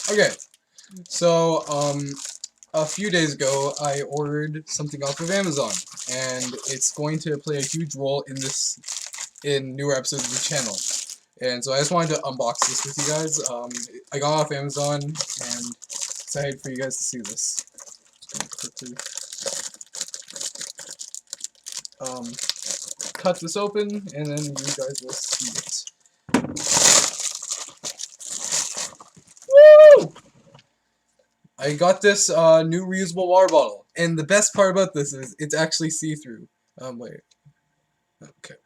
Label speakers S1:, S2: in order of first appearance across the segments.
S1: Okay, so a few days ago I ordered something off of Amazon, and it's going to play a huge role in newer episodes of the channel. And so I just wanted to unbox this with you guys. I got it off Amazon, and excited for you guys to see this. Just gonna quickly cut this open, and then you guys will see it. Woo! I got this new reusable water bottle, and the best part about this is it's actually see-through. Wait. Okay.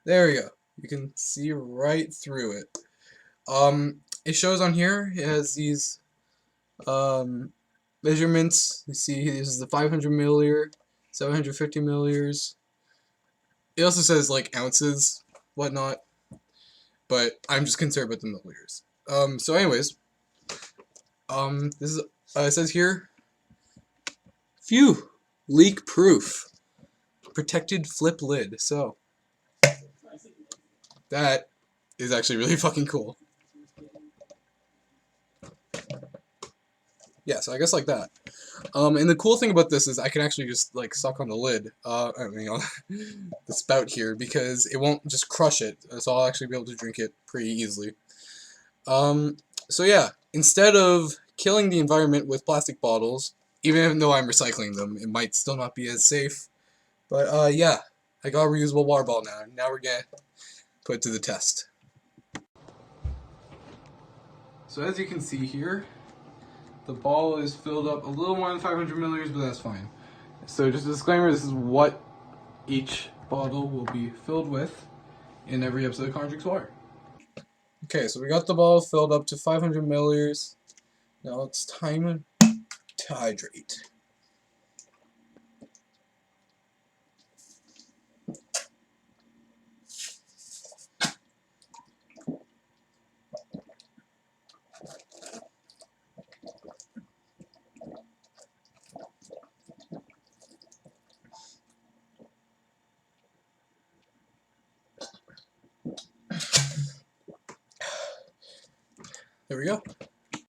S1: There we go. You can see right through it. It shows on here, it has these measurements. You see, this is the 500 milliliter, 750 milliliters. It also says like ounces, whatnot, but I'm just concerned about the milliliters. So anyways, this is, it says here, phew, leak proof, protected flip lid. So that is actually really fucking cool. Yeah, so I guess like that. And the cool thing about this is I can actually just like suck on the lid, I mean on the spout here, because it won't just crush it, so I'll actually be able to drink it pretty easily. So yeah, instead of killing the environment with plastic bottles, even though I'm recycling them, it might still not be as safe. But yeah, I got a reusable water bottle now. Now we're gonna put it to the test. So as you can see here, the ball is filled up a little more than 500 milliliters, but that's fine. So just a disclaimer, this is what each bottle will be filled with in every episode of Connor Drinks Water. Okay, so we got the bottle filled up to 500 milliliters. Now it's time to hydrate. There we go.